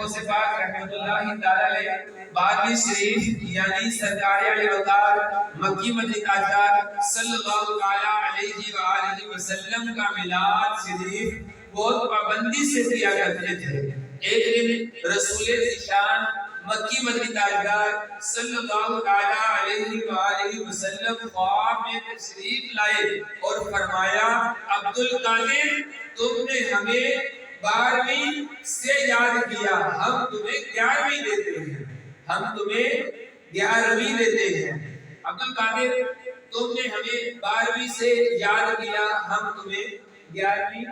غوث پاک رحمۃ اللہ تعالی علیہ بابی شریف یعنی سرکار علی وقار مکی مدنی تاجدار صلی اللہ علیہ وآلہ وسلم کا میلاد شریف بہت پابندی سے کیا کرتے تھے۔ ایک دن رسول ذیشان مکی مدنی تاجدار صلی اللہ علیہ وآلہ وسلم خواب میں تشریف لائے اور فرمایا عبد القادر تم نے ہمیں 12ویں سے یاد کیا، ہم تمہیں 11ویں دیتے ہیں، ہم تمہیں 11ویں دیتے ہیں۔ عبد القادر تم نے ہمیں 12ویں سے یاد کیا، ہم تمہیں 11ویں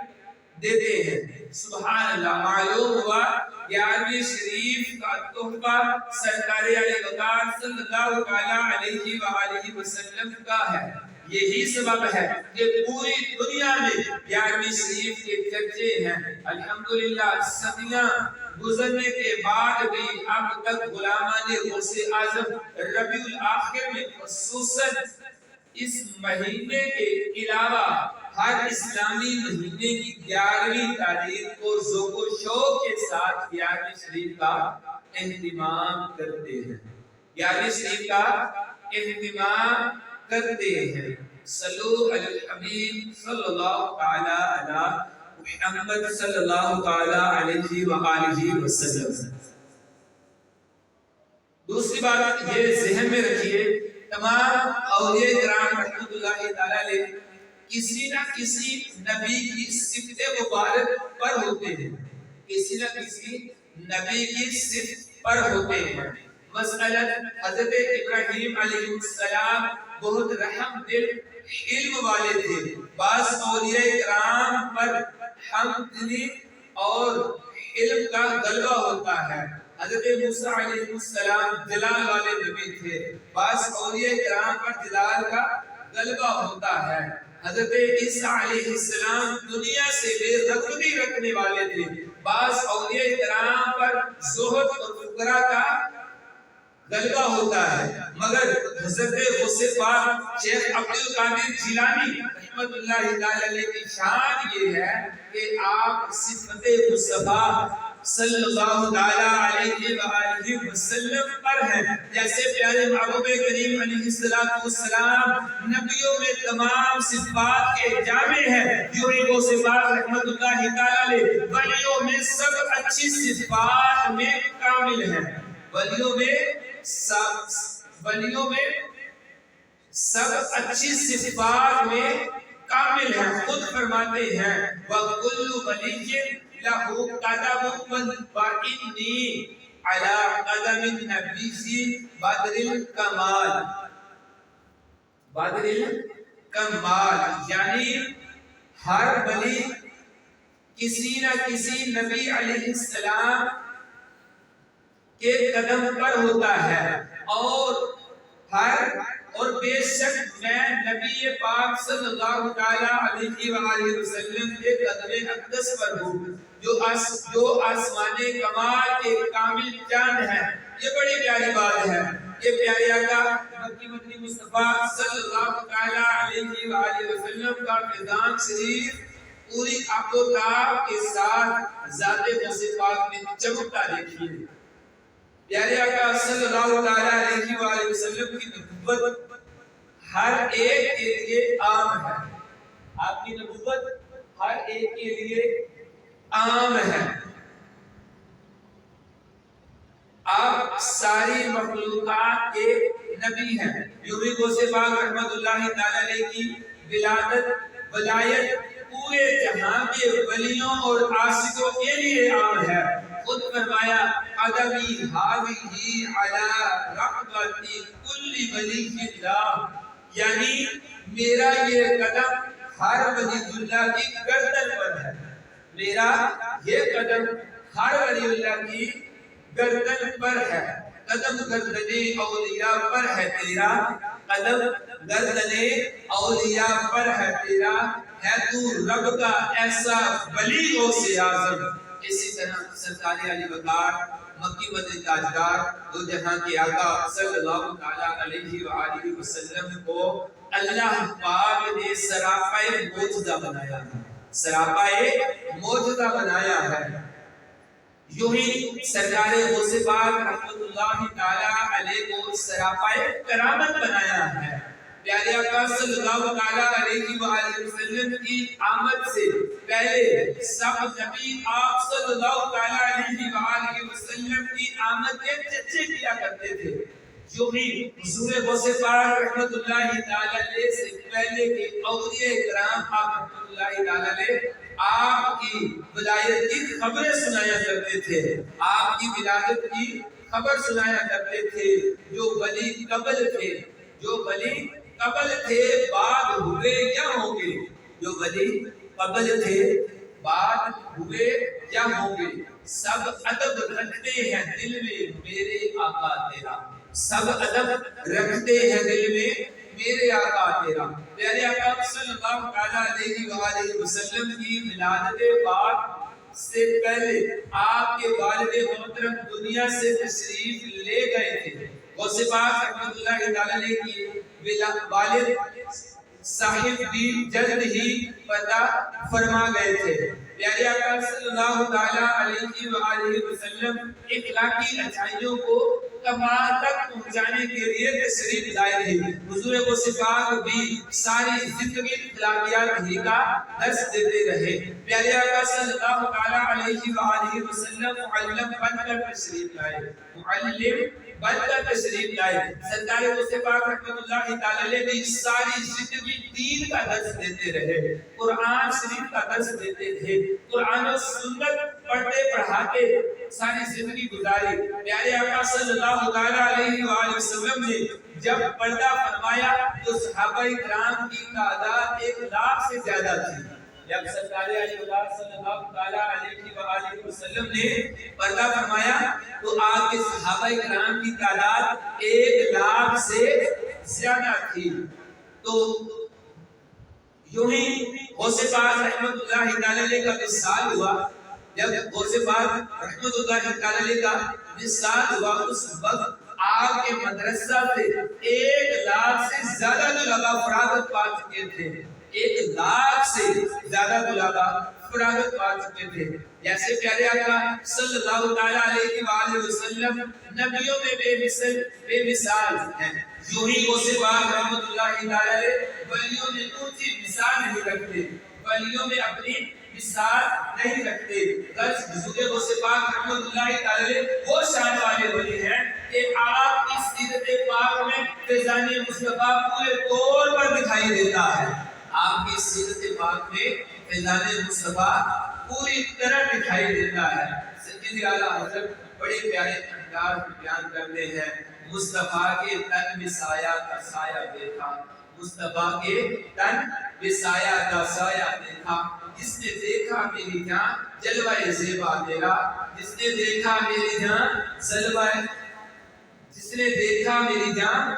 دیتے ہیں۔ سبحان اللہ، معلوم ہوا 11ویں شریف کا تحفہ سرکار علی وقار صلی اللہ علیہ وآلہ وسلم کا ہے۔ یہی سبب ہے کہ پوری دنیا میں 11ویں شریف کے چرچے ہیں۔ الحمدللہ صدیاں گزرنے کے بعد بھی اب تک غلامان غوث اعظم ربیع الاخر میں خصوصاً اس مہینے کے علاوہ ہر اسلامی مہینے کی 11ویں تاریخ کو ذوق و شوق کے ساتھ 11ویں شریف کا اہتمام کرتے ہیں، 11ویں شریف کا اہتمام کرتے ہیں۔ صلو علی الحبیب صلی اللہ تعالی علی محمد صلی اللہ تعالی علیہ وآلہ وسلم۔ دوسری بات یہ ذہن میں رکھیے، تمام اولیاء کرام رحمۃ اللہ تعالی علیہ کسی نہ کسی نبی کی صفت مبارک پر ہوتے ہیں، کسی نہ کسی نبی کی صفت پر ہوتے ہیں۔ مثلا حضرت ابراہیم علیہ السلام بہت رحم دل علم والے تھے۔ بعض اولیاء کرام پر حمدلی اور علم کا غلبہ ہوتا ہے۔ حضرت موسیٰ علیہ السلام جلال والے نبی تھے، بعض اولیاء کرام پر جلال کا غلبہ ہوتا ہے۔ حضرت عیسیٰ علیہ السلام دنیا سے بے رغبتی رکھنے والے تھے، بعض اولیاء کرام پر زہد اور فقرا کا غلبہ ہوتا ہے۔ مگر حضرت غوث پاک شیخ عبد القادر جیلانی رحمۃ اللہ تعالی علیہ کی شان یہ ہے کہ آپ صفت مصطفیٰ صلی اللہ علیہ وآلہ وسلم پر ہیں۔ جیسے پیارے محبوب کریم علیہ السلام نبیوں میں تمام صفات کے جامع ہیں، یوں ہی غوث پاک رحمۃ اللہ تعالی علیہ ولیوں میں سب اچھی صفات میں کامل ہیں، ولیوں میں سب اچھی صفات میں کامل ہیں۔ خود فرماتے ہیں وَكُلُّ وَلِيٍّ لَهُ قَدَمٌ وَإِنِّي عَلَى قَدَمِ النَّبِيِّ بَدْرِ الْكَمَالِ، بدر الکمال یعنی ہر ولی کسی نہ کسی نبی علیہ السلام کے قدم پر ہوتا ہے، اور بے شک میں نبی پاک صلی اللہ تعالی علیہ وآلہ وسلم کے قدم اقدس پر ہوں، جو آسمان کمال کے کامل جان ہے۔ یہ بڑی پیاری بات ہے۔ یہ پیارے آقا مکی مدنی مصطفیٰ صلی اللہ تعالی علیہ وآلہ وسلم کا فیضان شریف پوری آب و تاب کے ساتھ ذات غوث پاک میں چمکتا دیکھیے۔ پیارے آقا صلی اللہ تعالی علیہ وآلہ وسلم کی نبوت ہر ایک کے لیے عام ہے، آپ کی نبوت ہر ایک کے لیے عام ہے۔ آپ ساری مخلوقات کے نبی ہیں۔ یوں ہی غوث پاک رحمۃ اللہ تعالی علیہ کی ولادت ولایت پورے جہاں کے ولیوں اور عاشقوں کے لیے عام ہے۔ خود فرمایا قدمی ہاذی علی رقبتی کل ولی اللہ، یعنی میرا یہ قدم ہر ولی اللہ کی گردن پر ہے، میرا یہ قدم ہر ولی اللہ کی گردن پر ہے۔ قدم گردنے اولیاء پر ہے تیرا، قدم گردنے اولیاء پر ہے تیرا، ہے تو رب کا ایسا ولی غوث اعظم۔ اسی طرح سرکار علی وقار مکی مدنی تاجدار دو جہاں کے آقا صلی اللہ علیہ وآلہ وسلم کو اللہ پاک نے سراپائے معجزہ بنایا ہے، سراپائے معجزہ بنایا ہے۔ یوں ہی سرکار غوث پاک رحمت اللہ تعالی علیہ کو سراپائے کرامت بنایا ہے۔ پیارے آقا صلی اللہ تعالی علیہ وآلہ وسلم کی آمد سے پہلے سب نبی آپ صلی اللہ تعالی علیہ وآلہ وسلم کی آمد کے چرچے کیا کرتے تھے۔ جو بھی حضور غوث پاک رحمت اللہ تعالی علیہ سے پہلے کے اولیاء کرام آپ رحمت اللہ تعالی علیہ آپ کی ولایت کی خبریں سنایا کرتے تھے، آپ کی ولادت کی خبر سنایا کرتے تھے۔ جو ولی قبل تھے، جو ولی قبل تھے بعد ہوئے یا ہوں گے، جو ولی قبل تھے بعد ہوئے یا ہوں گے، سب ادب رکھتے ہیں دل میں میرے آقا تیرا، سب ادب رکھتے ہیں دل میں میرے آقا تیرا۔ پیارے آقا صلی اللہ علیہ وآلہ وسلم کی ولادت پاک سے پہلے آپ کے والد محترم دنیا سے تشریف لے گئے تھے۔ غوث پاک رحمت اللہ تعالی کی والد صاحب بھی جلد ہی پتہ فرما گئے تھے۔ پیارے آقا صلی اللہ تعالی علیہ وآلہ وسلم اخلاقی اچھائیوں کو کمال تک پہنچانے کے لیے تشریف لائے تھے۔ حضور غوث پاک بھی ساری زندگی اخلاقیات ہی کا درس دیتے رہے۔ پیارے آقا صلی اللہ تعالی علیہ وآلہ وسلم معلم بن کر تشریف لائے، معلم بن کر تشریف لائے۔ سرکار غوث پاک رحمت اللہ تعالی بھی ساری زندگی دین کا درس دیتے رہے، قرآن شریف کا درس دیتے تھے، قرآن و سنت پڑھتے پڑھاتے ساری زندگی گزاری۔ پیارے آقا صلی اللہ تعالی علیہ وآلہ وسلم نے جب پردہ فرمایا تو صحابہ کرام کی تعداد 1,00,000 سے زیادہ تھی۔ جب سرکار صلی اللہ تعالی علیہ وآلہ وسلم نے پردہ فرمایا تو آپ کے صحابہ کرام کی تعداد 1,00,000 سے زیادہ تھی۔ تو یوں ہی غوث پاک رحمت اللہ تعالی کا وصال ہوا۔ جب غوث پاک رحمت اللہ تعالی کا وصال ہوا اس وقت آپ کے مدرسہ سے 1,00,000 سے زیادہ طلباء فراغت پا چکے تھے، 1,00,000 سے زیادہ طلباء فراغت پا چکے تھے۔ جیسے پیارے آقا صلی اللہ تعالی علیہ وآلہ وسلم نبیوں میں بے مثال ہیں، یوں ہی غوث پاک رحمت اللہ تعالی ولیوں میں اونچی مثال نہیں رکھتے، ولیوں میں اپنی مثال نہیں رکھتے۔ حضور غوث پاک رحمت اللہ تعالی وہ شان والے ولی ہیں کہ آپ کی سیرت پاک میں فیضان مصطفیٰ پورے طور پر دکھائی دیتا ہے۔ آپ کی سیرت پاک میں فیضان مصطفیٰ پوری طرح دکھائی دیتا ہے۔ سید اعلیٰ حضرت بڑے پیارے انداز میں بیان کرتے ہیں، مصطفیٰ کے تن میں سایہ کا سایہ دیکھا، مصطفیٰ کے تن میں سایہ کا سایہ دیکھا، جس نے دیکھا میری جان جلوہ زیبا تیرا، جس نے دیکھا میری جان جلوہ، جس نے دیکھا میری جان،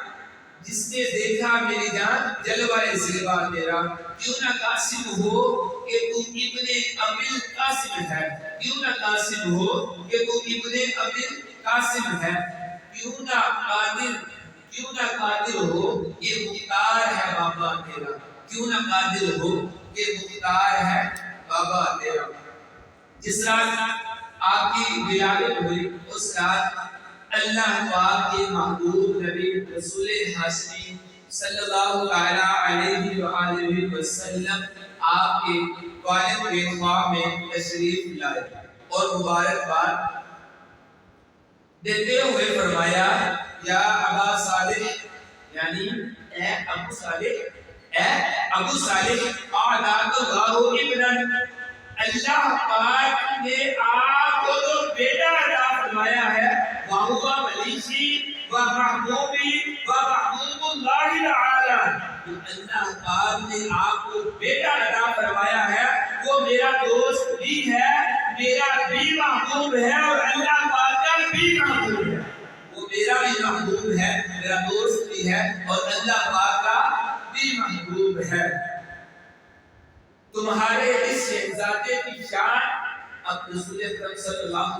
جس نے دیکھا میری جان جلوہ زیبا تیرا۔ کیوں نہ قاسم ہو کہ تو ابن ابی قاسم ہے، کیوں نہ قاسم ہو کہ تو ابن ابی قاسم ہے، کیوں نہ قادر ہو یہ مختار ہے بابا تیرا، کیوں نہ قادر ہو یہ مختار ہے بابا تیرا۔ جس رات آپ کی ولادت ہوئی اس رات اللہ پاک کے محبوب نبی رسول ہاشمی صلی اللہ علیہ وآلہ وسلم آپ کے والد کے خواب میں تشریف لائے اور مبارکباد دیتے ہوئے فرمایا، یا ابا صالح، یعنی اے ابو صالح، اے ابو صالح اعطاک اللہ ابنا، اللہ پاک نے آپ کو تو بیٹا عطا فرمایا ہے، وَهُوَ وَلِيِّي وَمَحْبُوبِي وَمَحْبُوبُ اللَّهِ تَعَالَى، اللہ پاک نے آپ کو بیٹا عطا فرمایا ہے، وہ میرا دوست بھی ہے، میرا بھی محبوب ہے اور اللہ پاک کا بھی محبوب ہے، وہ میرا بھی محبوب ہے، میرا دوست بھی ہے اور اللہ پاک کا بھی محبوب ہے۔ تمہارے اس شہزادے کی شان، اب رسول اکرم صلی اللہ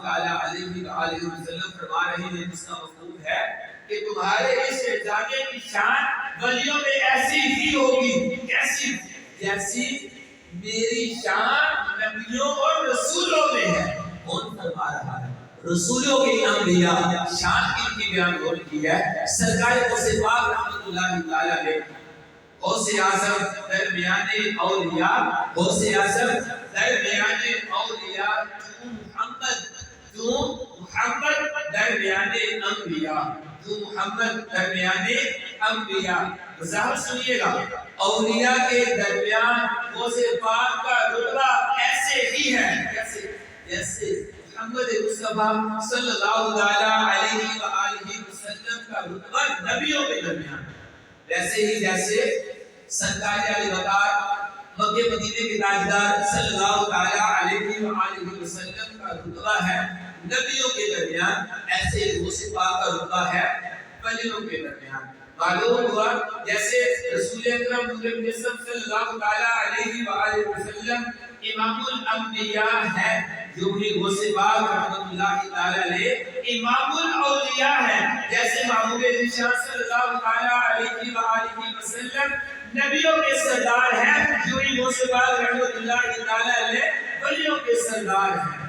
علیہ وآلہ وسلم فرما رہے ہیں، جس کا مفہوم ہے کہ تمہارے اس شہزادے کی شان ولیوں میں ایسی ہی ہوگی، کیسی؟ جیسی میری شان نبیوں اور رسولوں میں ہے۔ کون فرما رہا ہے؟ رسولوں کے انبیاء شان کی بیان ہو رہی ہے. سرکار غوث پاک رحمۃ اللہ تعالی علیہ غوث اعظم درمیان اولیاء، غوث اعظم درمیان اولیاء، جو محمد درمیان انبیاء، جو محمد درمیان انبیاء. وضاحت سنیے گا، اولیاء کے درمیان غوث پاک کا رتبہ ایسے ہی ہے جیسے محمد مصطفیٰ صلی اللہ علیہ وآلہ وسلم کا رتبہ نبیوں کے درمیان، ویسے ہی جیسے سرکار علی وقار مکہ مدینے کے تاجدار صلی اللہ علیہ وآلہ وسلم کا رتبہ ہے نبیوں کے درمیان، ایسے ہی غوث پاک کا رتبہ ہے ولیوں کے درمیان. معلوم ہوا جیسے رسول اکرم نور جسم صلی اللہ علیہ وآلہ وسلم امام الانبیاء ہے، جو بھی غوث پاک رحمۃ اللہ تعالی علیہ امام الاولیاء ہے. جیسے محمود نشان صلی اللہ علیہ وآلہ وسلم نبیوں کے سردار ہیں، جو ہی غوث پاک رحمۃ اللہ تعالی علیہ ولیوں کے سردار ہیں،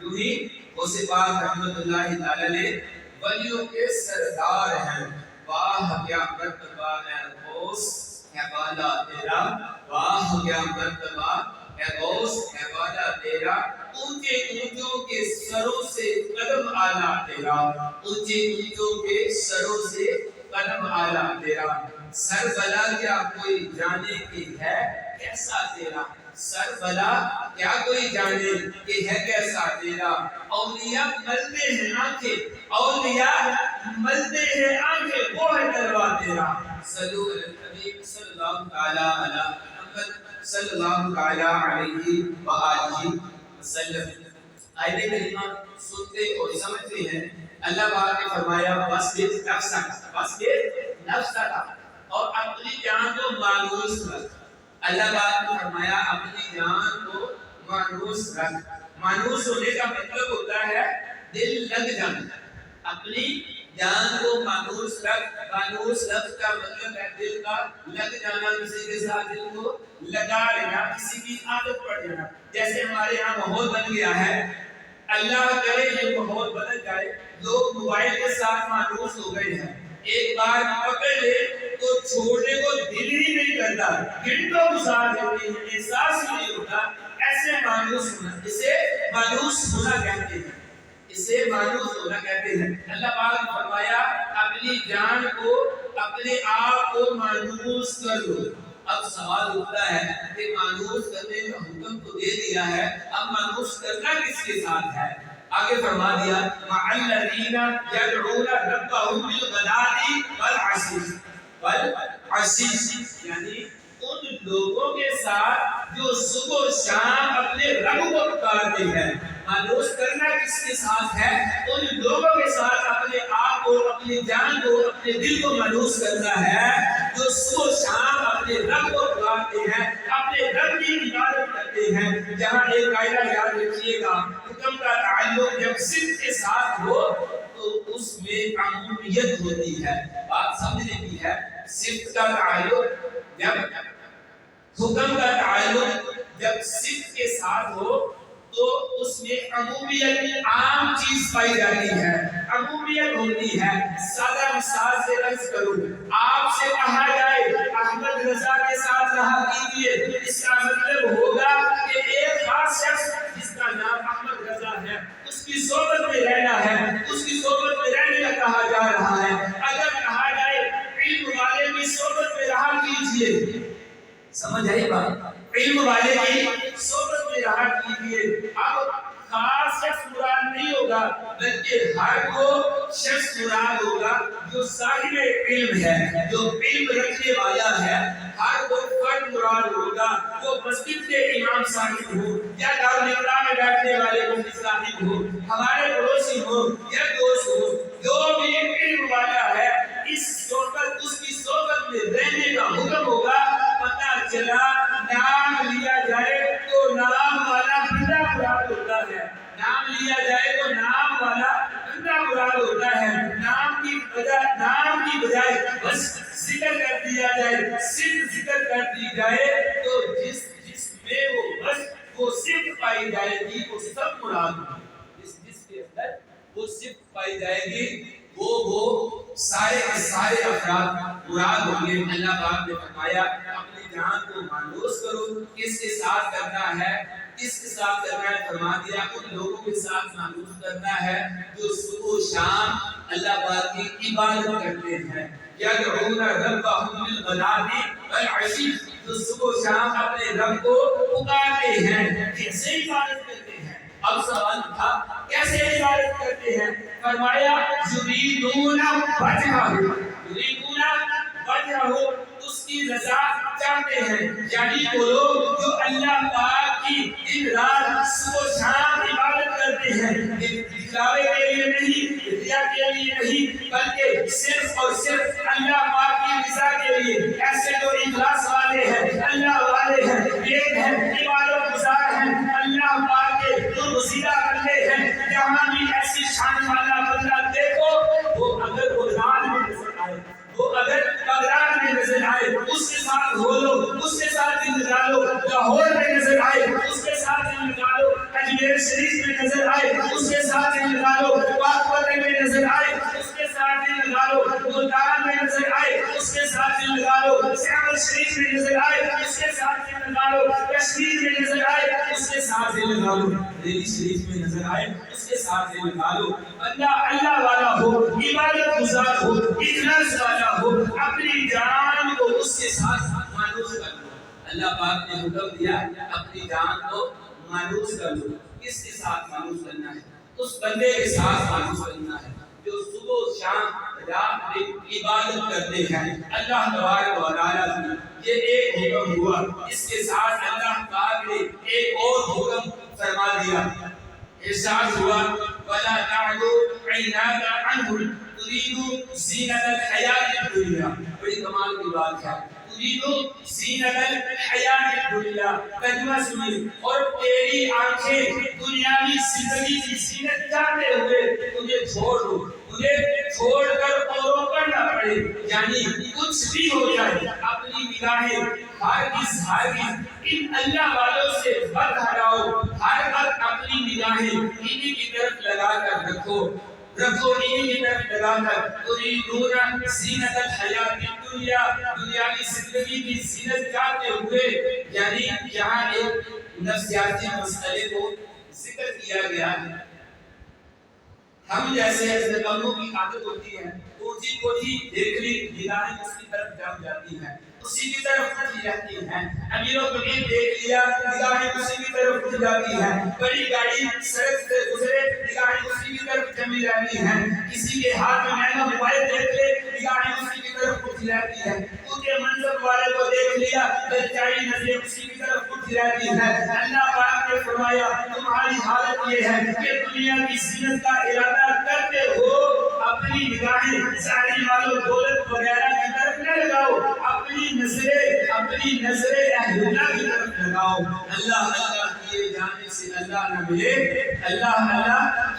جو ہی غوث پاک رحمۃ اللہ تعالی علیہ ولیوں کے سردار ہیں. واہ کیا مرتبہ ہے غوث ہے والا تیرا، واہ کیا مرتبہ ہے غوث ہے والا تیرا، اونچے اونچوں کے سروں سے قدم آلہ تیرا، اونچے اونچوں کے سروں سے قدم آلہ تیرا. سر بلا کیا کوئی جانے کی ہے کیسا تیرا، سر بلا کیا کوئی جانے کہ ہے کیسا تیرا. اولیاء ملتے ہیں آنکھیں، اولیاء ملتے ہیں آنکھیں، وہ ہے تلوا تیرا. صلو علی الحبیب صلی اللہ علی محمد صلی اللہ علیہ وآلہ وسلم. آیت کریمہ سنتے اور سمجھتے ہیں. اللہ پاک نے فرمایا وَاصْبِرْ نَفْسَكَ، وَاصْبِرْ نَفْسَكَ، اور اپنی جان کو مانوس رکھ. اللہ پاک نے فرمایا اپنی جان کو مانوس رکھ. مانوس ہونے کا مطلب ہوتا ہے دل لگ جانا. اپنی جان کو مانوس رکھ، مانوس لفظ کا مطلب ہے دل کا لگ جانا، کسی کے ساتھ دل کو لگا لینا، کسی کی عادت پڑ جانا. جیسے ہمارے یہاں ماحول بن گیا ہے، اللہ کرے یہ ماحول بدل جائے، لوگ موبائل کے ساتھ مانوس ہو گئے ہیں. ایک بار پکڑ لے تو چھوڑنے کو دل ہی نہیں کرتا، گھنٹوں گزار دیتے ہیں، احساس ہی نہیں ہوتا. ایسے مانوس ہونا، اسے مانوس ہونا کہتے ہیں، اسے مانوس ہونا کہتے ہیں. اللہ پاک نے فرمایا اپنی جان کو، اپنے آپ کو مانوس کر لو. اب سوال اٹھتا ہے کہ مانوس کرنے کا حکم تو دے دیا ہے، اب مانوس کرنا کس کے ساتھ ہے؟ آگے فرما دیا مَعَ الَّذِينَ يَدْعُونَ رَبَّهُم بِالْغَدَاةِ وَالْعَشِيِّ، یعنی ان لوگوں کے ساتھ جو صبح و شام اپنے رب کو پکارتے ہیں. مانوس کرنا کس کے ساتھ ہے؟ ان لوگوں کے ساتھ اپنے آپ کو، اپنی جان کو، اپنے دل کو مانوس کرنا ہے جو صبح و شام اپنے رب کو پکارتے ہیں، اپنے رب کی عبادت کرتے ہیں. جہاں ایک قاعدہ یاد رکھیے گا، حکم کا تعلق جب صدق کے ساتھ ہو تو اس میں عمومیت ہوتی ہے. بات سمجھنے کی ہے، صدق کا تعلق جب، حکم کا تعلق جب صدق کے ساتھ ہو تو اس میں عمومیت، عام چیز پائی جاتی ہے، عمومیت ہوتی ہے. سادہ مثال سے عرض کروں، آپ سے کہا جائے احمد رضا کے ساتھ رہا کیجئے، اس کا مطلب ہوگا کہ ایک خاص شخص جس کا نام احمد رضا ہے اس کی صحبت میں رہنا ہے، اس کی صحبت میں رہنے کا کہا جا رہا ہے. اگر کہا جائے علم والے کی صحبت میں رہا کیجئے، سمجھ آئی بات؟ علم والے کی صحبت میں رہا کیجئے. اب خاص شخص مراد نہیں ہوگا بلکہ ہر وہ شخص مراد ہوگا جو صاحب علم ہے، جو علم رکھنے والا ہے. ہر وہ فرد مراد ہوگا جو مسجد کے امام صاحب ہو یا دارالفتا میں بیٹھنے والے مفتی صاحب ہو، ہمارے پڑوسی ہو یا دوست ہو، جو بھی علم والا ہے اس صحبت، اس کی صحبت میں رہنے کا حکم ہوگا. پتہ چلا نام لیا جائے تو نام والا بندہ مراد ہوتا ہے، نام لیا جائے تو نام والا بندہ مراد ہوتا ہے. نام کی بجائے بس ذکر کر دیا جائے، صرف ذکر کر دی جائے تو جس میں وہ بس وہ صرف پائی جائے گی وہ سب مراد ہوگی. جس کے اندر پائی جائے گی وہ سارے کے سارے افراد مراد ہوں گے۔ اللہ پاک نے فرمایا اپنی جان کو مانوس کرو، کس کے ساتھ کرنا ہے، کس کے ساتھ کرنا ہے؟ فرما دیا ان لوگوں کے ساتھ مانوس کرنا ہے جو صبح و شام اللہ پاک کی عبادت کرتے ہیں۔ یدعون ربهم بالغداۃ والعشی، جو صبح و شام اپنے رب کو پکارتے ہیں، کیسے عبادت کرتے ہیں؟ اب سوال تھا کیسے عبادت کرتے ہیں؟ فرمایا یریدون وجہہ، یریدون وجہہ، اس کی رضا چاہتے ہیں، یعنی وہ لوگ جو اللہ پاک کی دن رات صبح و شام عبادت کرتے ہیں، دکھلاوے کے لیے نہیں، ریا کے لیے نہیں، بلکہ صرف اور صرف اللہ پاک کی رضا کے لیے، ایسے جو اخلاص والے ہیں، اللہ والے ہیں، نیک ہیں، عبادت گزار ہیں، اللہ پاک کے برگزیدہ بندے ہیں۔ جہاں بھی ایسی شان والا بندہ دیکھو، وہ اگر قرآن میں نظر آئے، وہ اگر بغداد میں نظر آئے، اس کے ساتھ ہو لو، اس کے ساتھ دن لگا لو، لاہور میں نظر آئے، اس کے ساتھ دن لگا لو، اجمیر شریف میں نظر آئے، اس کے ساتھ دن لگا لو، باغپت میں نظر آئے، اس کے ساتھ دن لگا لو، ملتان میں نظر آئے، اس کے ساتھ دن لگا لو، سیال شریف میں نظر آئے، اس کے ساتھ دن لگا لو، کشمیر میں نظر آئے، اس کے ساتھ دن لگا لو، دہلی شریف میں نظر آئے، اس کے ساتھ دن لگا لو۔ اللہ والا ہو، عبادت گزار ہو، اخلاص والا ہو، اپنی جان کو اس کے ساتھ مانوس کر لو۔ اللہ پاک نے حکم دیا اپنی جان کو مانوس کر لو۔ کس کے ساتھ مانوس کرنا ہے؟ اس بندے کے ساتھ مانوس کرنا ہے جو صبح و شام رات میں عبادت کرتے ہیں اللہ تبارک و تعالیٰ کی۔ یہ ایک حکم ہوا، اس کے ساتھ اللہ پاک نے ایک اور حکم فرما دیا، ارشاد ہوا وَلَا تَعْدُ عَيْنَاكَ عَنْهُمْ تُرِيدُ زِينَةَ الْحَيَاةِ الدُّنْيَا۔ بڑی کمال کی بات ہے، تُرِيدُ زِينَةَ الْحَيَاةِ الدُّنْيا، ترجمہ سنیے، اور تیری آنکھیں دنیاوی زندگی کی زینت چاہتے ہوئے تجھے چھوڑ دو، تجھے چھوڑ کر اوروں پر نہ پڑے، یعنی کچھ بھی ہو جائے اپنی نگاہیں ہرگز ان اللہ والوں سے مت ہٹاؤ، ہر وقت اپنی نگاہیں انہی کی طرف لگا کر رکھو انہی کی طرف لگا کر۔ تُرِيدُونَ زِينَةَ الْحَيَاةِ الدُّنْيَا، دنیاوی زندگی کی زینت چاہتے ہوئے، یعنی یہاں ایک نفسیاتی مسئلے کو ذکر کیا گیا ہے۔ ہم جیسے نکموں کی عادت ہوتی ہے، اونچی کوٹھی دیکھ لی، نگاہیں اس کی طرف جم جاتی ہیں، اسی کی طرف اٹھی جاتی ہیں، امیر و فقیر دیکھ لیا، نگاہیں اسی کی طرف اٹھ جاتی ہیں، بڑی گاڑی سڑک سے گزرے، نگاہیں اسی کی طرف جمی جاتی ہیں، کسی کے ہاتھ میں مہنگا موبائل دیکھ لے، نگاہیں اسی کی طرف اٹھ جاتی ہیں، اونچے منصب والے کو دیکھ لیا، للچائی نظریں اسی کی طرف اٹھ جاتی ہیں۔ اللہ پاک نے فرمایا تمہاری حالت یہ ہے کہ دنیا کی زینت کا ارادہ کرتے ہو، اپنی نگاہیں ظاہری مال و دولت وغیرہ کی طرف نہ لگاؤ، اپنی نظریں اہل اللہ کی طرف لگاؤ۔ اللہ کیے جانے سے اللہ نہ ملے، اللہ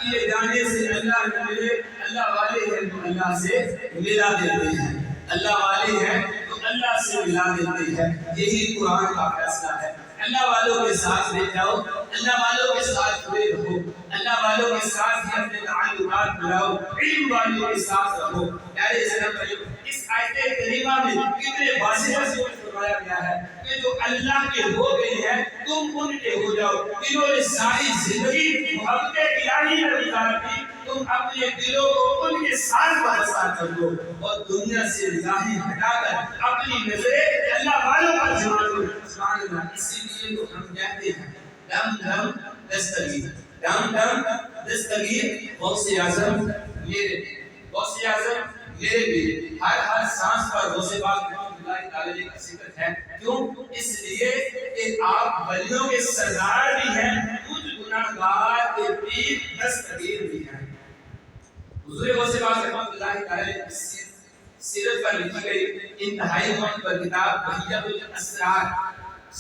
کیے جانے سے اللہ نہ ملے۔ اللہ والے ہیں تو اللہ سے ملا دیتے ہیں، اللہ والے ہیں تو اللہ سے ملا دیتے ہیں، یہی قرآن کا فیصلہ ہے۔ اللہ والوں کے ساتھ رہ جاؤ، اللہ والوں کے ساتھ جڑے رہو، اللہ والوں کے ساتھ ہی اپنے تعلقات بناؤ، علم والوں کے ساتھ رہو۔ پیارے اسلام بھائیو، اس آیت کریمہ میں کتنے واضح سے فرمایا گیا ہے کہ جو اللہ کے ہو گئے ہیں تم ان کے ہو جاؤ۔ انہوں نے ساری زندگی محبت الہی میں گزار دی، تم اپنے دلوں کو ان کے ساتھ وابستہ کر دو اور دنیا سے نگاہیں ہٹا کر اپنی نظریں اللہ والوں پر جما دو۔ سبحان اللہ۔ اسی لیے تو ہم کہتے ہیں دم دم دستگیر، دم دم دستگیر، غوث اعظم میرے، غوث اعظم میرے بھی، ہر سانس پر غوث پاک اللہ تعالی کا ذکر ہے۔ کیوں؟ اس لیے کہ آپ ولیوں کے سردار بھی ہیں، مجھ گناہگار کے پیر دستگیر بھی ہیں۔ حضور غوث پاک رحمۃ اللہ تعالی کی سیرت پر لکھی گئی انتہائی معتبر کتاب بحیۃ الاسرار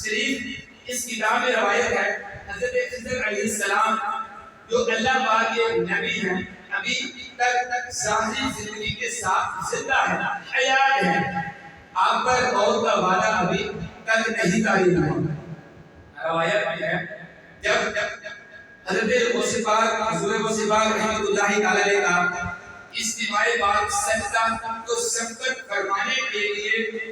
شریف، اس کتاب میں روایت ہے حضرت خضر علیہ السلام جو اللہ پاک کے نبی ہیں، ابھی تک ظاہری زندگی کے ساتھ زندہ ہے، حیات ہے، آپ پر موت کا وعدہ ابھی تک نہیں تعین ہوا۔ روایت میں ہے جب حضرت غوث پاک حضور غوث پاک رحمۃ اللہ تعالی علیہ کا اجتماع پاک سجدہ تو سبقت فرمانے کے لیے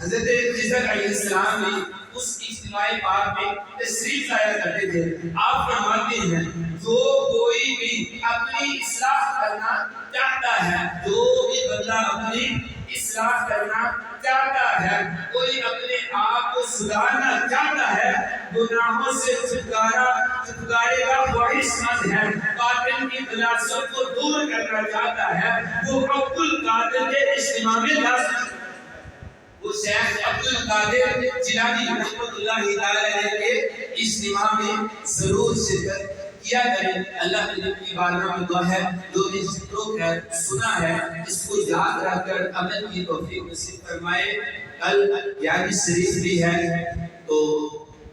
حضرت خضر علیہ السلام نے اس اجتماع پاک میں تشریف لایا کرتے تھے. آپ فرماتے ہیں جو کوئی بھی اپنی اصلاح کرنا چاہتا ہے، جو بھی بندہ اپنی اصلاح کرنا چاہتا ہے، کوئی اپنے آپ کو سدھارنا چاہتا ہے، گناہوں سے چھٹکارے کا خواہش مند ہے، باطن کی تناسب کو دور کرنا چاہتا ہے، وہ عبد القادر کے اجتماع میں جا سکتا ہے. وہ شیخ عبد القادر جیلانی رحمۃ اللہ تعالی علیہ کے اجتماع میں ضرور شرکت کیا کریں. اللہ تعالی کی بارگاہ میں دعا ہے جو بھی ذکر ہے سنا ہے اس کو یاد رکھ کر عمل کی توفیق نصیب فرمائے. کل یاد شریف بھی ہے تو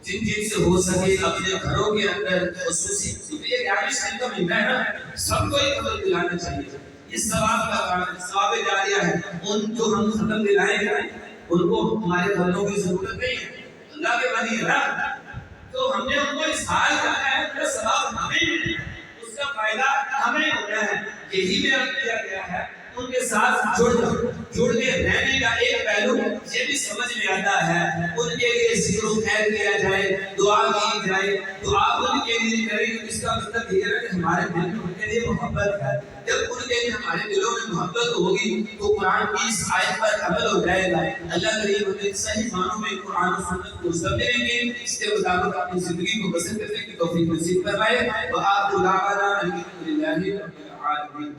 جن سے ہو سکے اپنے گھروں کے اندر خصوصی یہ یاد شریف کا مہینہ ہے نا، سب کو ایک عمل دلانا چاہیے. یہ ثواب کا کام ہے، ثواب جاریہ ہے. ان جو ہم ختم دلائیں گے ان کو ہمارے گھروں کی ضرورت نہیں ہے، اللہ کے بنی ہے نا، تو ہم نے ان کو اظہار کرنا ہے، ان کا ثواب ہمیں ملے، اس کا فائدہ ہمیں ہونا ہے. یہی بیان کیا گیا ہے. ان کے ساتھ جڑ کے رہنے کا ایک پہلو یہ بھی سمجھ میں آتا ہے. ان کے لیے ذکر و خیر کیا جائے، دعا کی جائے. دعا ان کے لیے کریں گے، اس کا مطلب یہ ہے کہ ہمارے دل میں ان کے لیے محبت ہے. جب ان کے لیے ہمارے دلوں میں محبت ہوگی تو قرآن کی اس آیت پر عمل ہو جائے گا. اللہ کریم ہمیں صحیح معنوں میں قرآن و سنت کو سمجھیں گے، اس کے مطابق اپنی زندگی کو بسر کرنے کی توفیق نصیب فرمائے. وآخر دعوانا الحمد للہ رب العالمین.